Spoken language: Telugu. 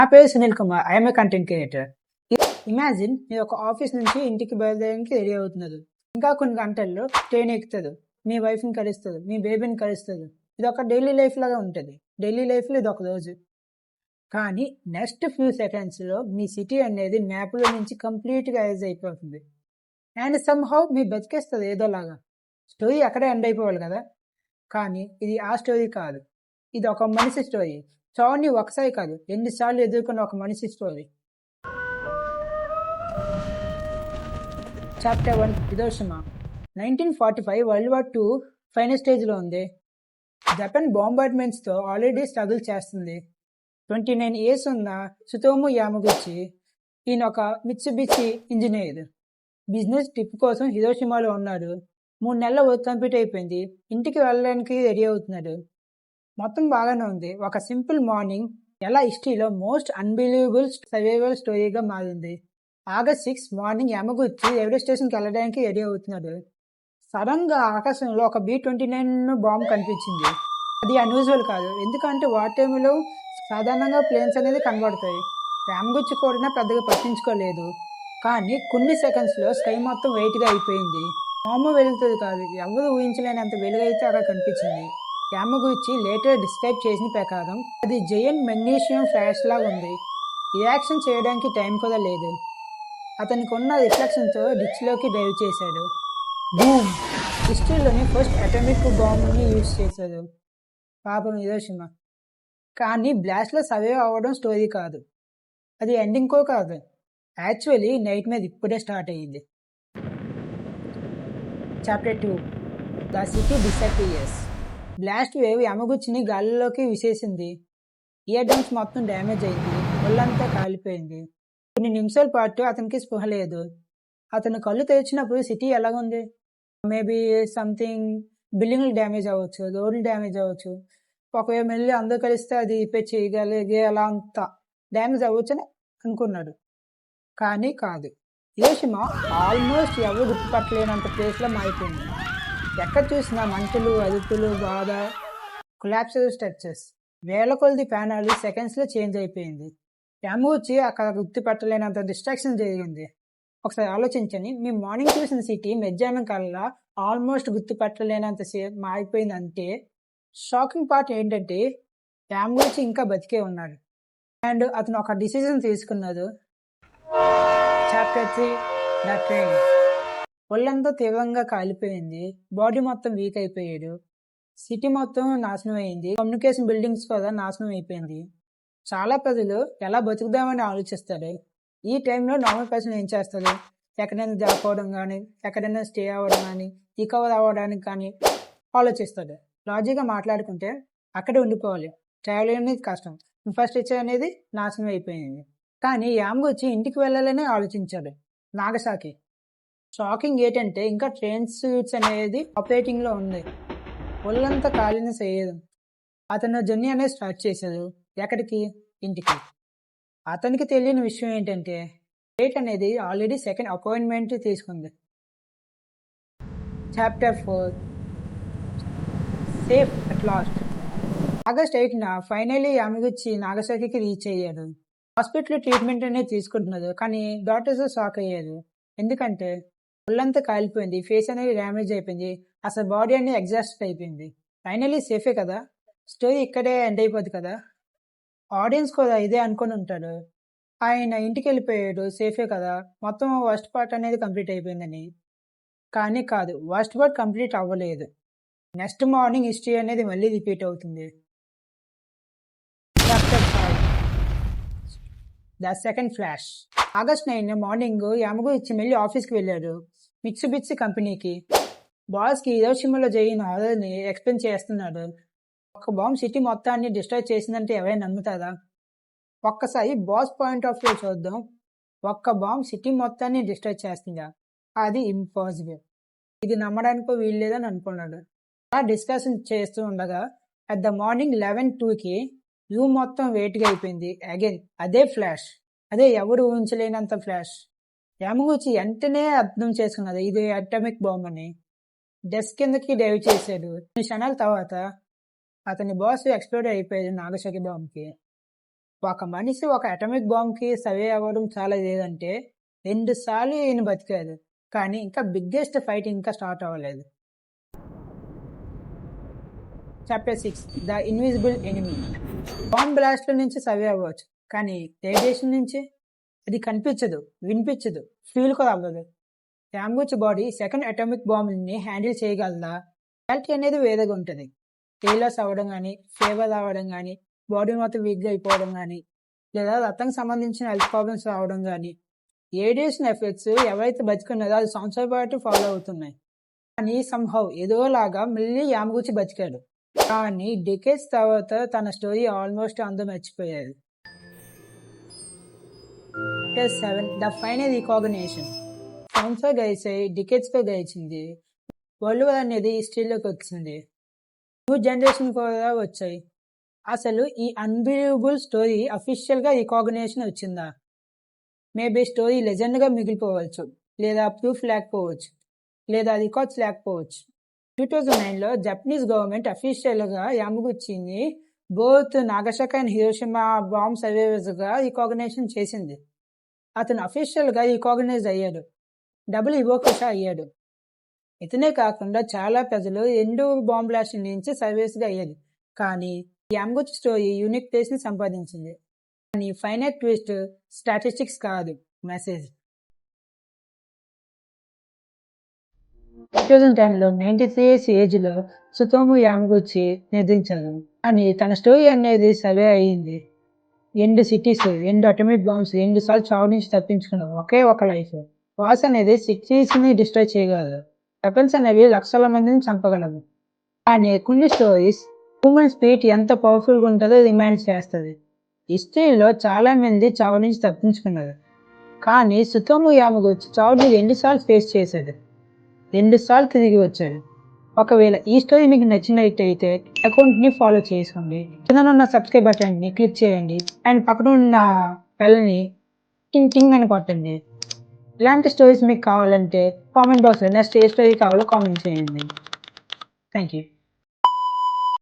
నా పేరు Sunil Kumar. I'm a content creator. Imagine మీరు ఒక ఆఫీస్ నుంచి ఇంటికి బయలుదేరడానికి రెడీ అవుతున్నారు. ఇంకా కొన్ని గంటల్లో ట్రైన్ ఎక్కుతుంది, మీ వైఫ్ని కలుస్తుంది, మీ బేబీని కలుస్తుంది. ఇది ఒక డైలీ లైఫ్ లాగా ఉంటుంది. డైలీ లైఫ్లో ఇది ఒక రోజు. కానీ నెక్స్ట్ ఫ్యూ సెకండ్స్లో మీ సిటీ అనేది మ్యాప్లో నుంచి కంప్లీట్గా రైజ్ అయిపోతుంది. అండ్ సమ్హౌ మీ బతికేస్తుంది ఏదోలాగా. స్టోరీ అక్కడే ఎండ్ అయిపోవాలి కదా. కానీ ఇది ఆ స్టోరీ కాదు. ఇది ఒక మనిషి స్టోరీ. చావుని ఒకసారి కాదు, ఎన్నిసార్లు ఎదుర్కొన్న ఒక మనిషి story. Chapter 1, Hiroshima. 1945 world war 2 final స్టేజ్లో ఉంది. జపాన్ బాంబార్డ్మెంట్స్తో ఆల్రెడీ స్ట్రగుల్ చేస్తుంది. 29 ఇయర్స్ ఉన్న సుతోము యామగుచి, ఈయన ఒక మిత్సుబిషి ఇంజనీర్. బిజినెస్ ట్రిప్ కోసం హిరోషిమాలో ఉన్నాడు. 3 నెలల వర్క్ కంప్లీట్ అయిపోయింది. ఇంటికి వెళ్ళడానికి రెడీ అవుతున్నాడు. మొత్తం బాగానే ఉంది. ఒక సింపుల్ మార్నింగ్ ఎలా హిస్టరీలో మోస్ట్ అన్బిలీవబుల్ సర్వైవల్ స్టోరీగా మారింది. ఆగస్ట్ 6 మార్నింగ్ యామగుచి రైల్వే స్టేషన్కి వెళ్ళడానికి రెడీ అవుతున్నాడు. సడన్గా ఆకాశంలో ఒక B-29 బాంబ్ కనిపించింది. అది అన్యూజువల్ కాదు, ఎందుకంటే వార్ టైంలో సాధారణంగా ప్లేన్స్ అనేది కనబడతాయి. యామగుచి కూడా పెద్దగా పట్టించుకోలేదు. కానీ కొన్ని సెకండ్స్లో స్కై మొత్తం వెయిట్గా అయిపోయింది. బాంబు వెలుగుతుంది కాదు, ఎవరు ఊహించలేనంత వెలుగైతే అక్కడ కనిపించింది. యామగుచి లేటర్ డిస్క్రైబ్ చేసిన ప్రకారం అది జైంట్ మెగ్నీషియం ఫ్లాష్ లాగా ఉంది. రియాక్షన్ చేయడానికి టైం కూడా లేదు. అతనికి ఉన్న రిఫ్లెక్షన్తో డిచ్లోకి డ్రైవ్ చేశాడు. బూమ్! హిస్టరీలోని ఫస్ట్ అటామిక్ బాంబుని యూజ్ చేశాడు. పాపం హిరోషిమా. కానీ బ్లాస్ట్లో సర్వైవ్ అవ్వడం స్టోరీ కాదు, అది ఎండింగ్ కో కాదు. యాక్చువల్లీ నైట్ మీద ఇప్పుడే స్టార్ట్ అయ్యింది. Chapter 2, the city disappears. Blast wave యామగుచిని గాలిలోకి విసేసింది. ఇయర్ డ్రమ్స్ మొత్తం డ్యామేజ్ అయింది. ఒళ్ళంతా కాలిపోయింది. కొన్ని నిమిషాల పాటు అతనికి స్పృహ లేదు. అతను కళ్ళు తెరిచినప్పుడు సిటీ ఎలాగుంది? మేబీ సంథింగ్ బిల్డింగ్లు డ్యామేజ్ అవ్వచ్చు, రోడ్లు డ్యామేజ్ అవ్వచ్చు. ఒకవేళ మళ్ళీ అందరూ కలిస్తే అది రిపేర్ చేయగలిగే అలా అంతా డ్యామేజ్ అవ్వచ్చు అని అనుకున్నాడు. కానీ కాదు. హిరోషిమా ఆల్మోస్ట్ ఎవరు గుర్తుపట్టలేనంత ప్లేస్లో మారిపోయింది. ఎక్కడ చూసినా మంటలు, అదుపులు, బాధ, కొలాప్సెడ్ స్ట్రక్చర్స్. వేల కొలది ప్యానాలు సెకండ్స్లో చేంజ్ అయిపోయింది. యామగుచి అక్కడ గుర్తుపట్టలేనంత డిస్ట్రాక్షన్ జరిగింది. ఒకసారి ఆలోచించండి, మీ మార్నింగ్ చూసిన సిటీ మధ్యాహ్నం కల్లా ఆల్మోస్ట్ గుర్తుపట్టలేనంత మారిపోయిందంటే. షాకింగ్ పార్ట్ ఏంటంటే యామగుచి ఇంకా బతికే ఉన్నాడు. అండ్ అతను ఒక డిసిజన్ తీసుకున్నాడు. Chapter 3, the train. ఒళ్ళంతా తీవ్రంగా కాలిపోయింది. బాడీ మొత్తం వీక్ అయిపోయాడు. సిటీ మొత్తం నాశనం అయింది. కమ్యూనికేషన్ బిల్డింగ్స్ కూడా నాశనం అయిపోయింది. చాలా ప్రజలు ఎలా బతుకుదామని ఆలోచిస్తారు. ఈ టైంలో నార్మల్ పర్సన్ ఏం చేస్తారు? ఎక్కడైనా దాక్కోవడం కానీ, ఎక్కడైనా స్టే అవ్వడం కానీ, రికవర్ అవ్వడానికి కానీ ఆలోచిస్తాడు. లాజిక్గా మాట్లాడుకుంటే అక్కడే ఉండిపోవాలి. ట్రావెల్ అనేది కష్టం. ఇన్ఫ్రాస్ట్రక్చర్ అనేది నాశనం అయిపోయింది. కానీ యామగుచి ఇంటికి వెళ్ళాలని ఆలోచించాడు. నాగసాకి. షాకింగ్ ఏంటంటే ఇంకా ట్రైన్ సూట్స్ అనేది ఆపరేటింగ్లో ఉంది. ఒళ్ళంతా కాలిన చేయదు. అతను జర్నీ అనేది స్టార్ట్ చేశాడు. ఎక్కడికి? ఇంటికి. అతనికి తెలియని విషయం ఏంటంటే డేట్ అనేది ఆల్రెడీ సెకండ్ అపాయింట్మెంట్ తీసుకుంది. Chapter 4, safe at last. August 8న ఫైనలీ యామగుచి నాగసాకి రీచ్ అయ్యాడు. హాస్పిటల్ ట్రీట్మెంట్ అనేది తీసుకుంటున్నారు. కానీ డాక్టర్స్ షాక్ అయ్యారు. ఎందుకంటే ఒళ్ళంతా కాలిపోయింది, ఫేస్ అనేది డ్యామేజ్ అయిపోయింది, అసలు బాడీ అనేది ఎగ్జాస్ట్ అయిపోయింది. ఫైనలీ సేఫే కదా, స్టోరీ ఇక్కడే ఎండ్ అయిపోద్ది కదా. ఆడియన్స్ కూడా ఇదే అనుకొని ఉంటాడు. ఆయన ఇంటికి వెళ్ళిపోయాడు, సేఫే కదా, మొత్తం వర్స్ట్ పార్ట్ అనేది కంప్లీట్ అయిపోయిందని. కానీ కాదు, వర్స్ట్ పార్ట్ కంప్లీట్ అవ్వలేదు. నెక్స్ట్ మార్నింగ్ హిస్టరీ అనేది మళ్ళీ రిపీట్ అవుతుంది. Chapter 5, the second flash. August 9 morning యామగుచి మళ్ళీ ఆఫీస్కి వెళ్ళాడు. మిత్సుబిషి కంపెనీకి. బాస్కి హిరోషిమాలో జరిగిన హారర్ని ఎక్స్ప్లెయిన్ చేస్తున్నాడు. ఒక బాంబ్ సిటీ మొత్తాన్ని డిస్ట్రాయ్ చేసిందంటే ఎవరైనా నమ్ముతారా? ఒక్కసారి బాస్ పాయింట్ ఆఫ్ వ్యూ చూద్దాం. ఒక్క బాంబ్ సిటీ మొత్తాన్ని డిస్ట్రాయ్ చేస్తుందా? అది ఇంపాసిబుల్. ఇది నమ్మడానికి వీల్లేదని అనుకున్నాడు. అలా డిస్కషన్ చేస్తూ ఉండగా అట్ ద మార్నింగ్ 11:02కి రూమ్ మొత్తం వెయిట్గా అయిపోయింది. అగైన్ అదే ఫ్లాష్. అదే ఎవరు ఊహించలేనంత ఫ్లాష్. యామగుచి వెంటనే అర్థం చేసుకున్నది ఇది అటామిక్ బాంబ్ అని. డెస్క్ కిందకి డైవ్ చేశాడు. కొన్ని క్షణాల తర్వాత అతని బాస్ ఎక్స్ప్లోడ్ అయిపోయాడు నాగసాకి బాంబ్కి. ఒక మనిషి ఒక అటామిక్ బాంబ్కి సర్వే అవ్వడం చాలా లేదంటే 2 సార్లు ఈయన బతికారు, కానీ ఇంకా బిగ్గెస్ట్ ఫైట్ ఇంకా స్టార్ట్ అవ్వలేదు. Chapter 6 the invisible enemy. Bomb బ్లాస్ట్ల నుంచి సర్వే అవ్వచ్చు, కానీ రేడియేషన్ నుంచి అది కనిపించదు, వినిపించదు, ఫీల్ కూడా అవ్వదు. యామ్గుచి బాడీ సెకండ్ అటామిక్ బాంబ్ని హ్యాండిల్ చేయగలదా? క్వాలిటీ అనేది వేరేగా ఉంటుంది. టైలర్స్ అవ్వడం కానీ, ఫేవర్ రావడం కానీ, బాడీ మొత్తం వీక్గా అయిపోవడం కానీ, లేదా రక్తానికి సంబంధించిన హెల్త్ ప్రాబ్లమ్స్ రావడం కానీ, రేడియేషన్ ఎఫెక్ట్స్ ఎవరైతే బతికున్నారో అది సంవత్సరాల పాటు ఫాలో అవుతున్నాయి. కానీ సంహౌ ఏదోలాగా మళ్ళీ యామ్గుచి బతికాడు. కానీ డికేట్స్ తర్వాత తన స్టోరీ ఆల్మోస్ట్ అందరూ మర్చిపోయారు. 7 ద ఫైనల్ రికాగ్నిషన్. సంవత్సరాలు గడిచాయి, డికేట్స్తో గడిచింది. వరల్డ్ వార్ అనేది హిస్టరీలోకి వచ్చింది. న్యూ జనరేషన్ కూడా వచ్చాయి. అసలు ఈ అన్బిలీవబుల్ స్టోరీ అఫీషియల్గా రికాగ్నిషన్ వచ్చిందా? మేబీ స్టోరీ లెజెండ్గా మిగిలిపోవచ్చు, లేదా ప్రూఫ్ లేకపోవచ్చు, లేదా రికార్డ్స్ లేకపోవచ్చు. 2009లో జపనీస్ గవర్నమెంట్ అఫీషియల్గా యామగుచిని both Nagasaki and Hiroshima bomb సర్వైవర్స్గా రికాగ్నిషన్ చేసింది. అతను అఫీషియల్గా రికాగ్నైజ్ అయ్యాడు, డబుల్ ఇవోకేషా అయ్యాడు. ఇతనే కాకుండా చాలా ప్రజలు 2 బాంబ్ బ్లాస్ట్ నుంచి సర్వీస్గా అయ్యారు. కానీ యామగుచి స్టోరీ యూనిక్ ప్లేస్ని సంపాదించింది. కానీ ఫైనల్ ట్విస్ట్ స్టాటిస్టిక్స్ కాదు, మెసేజ్. 2010లో 93 years ఏజ్లో సుతోము యామగుచి నిద్రించారు. కానీ తన స్టోరీ అనేది సర్వే అయ్యింది. 2 సిటీస్, 2 అటామిక్ బాంబ్స్, 2 సార్లు చావు నుంచి తప్పించుకున్నారు. ఒకే ఒక లైఫ్. వార్స్ అనేది సిటీస్ని డిస్ట్రాయ్ చేయగలదు, వెపన్స్ అనేవి లక్షల మందిని చంపగలవు. కానీ కొన్ని స్టోరీస్ హ్యూమన్ స్పిరిట్ ఎంత పవర్ఫుల్గా ఉంటుందో రిమైండ్ చేస్తుంది. హిస్టరీలో చాలా మంది చావు నుంచి తప్పించుకున్నారు, కానీ సుతోము యామగుచి చావుని 2 సార్లు ఫేస్ చేశాడు, 2 సార్లు తిరిగి వచ్చాడు. ఒకవేళ ఈ స్టోరీ మీకు నచ్చినట్టయితే అకౌంట్ని ఫాలో చేసుకోండి, కింద ఉన్న సబ్స్క్రైబ్ బటన్ని క్లిక్ చేయండి అండ్ పక్కన ఉన్న బెల్ని టింగ్ టింగ్ అని కొట్టండి. ఇలాంటి స్టోరీస్ మీకు కావాలంటే కామెంట్ బాక్స్లో నెక్స్ట్ ఏ స్టోరీ కావాలో కామెంట్ చేయండి. Thank you.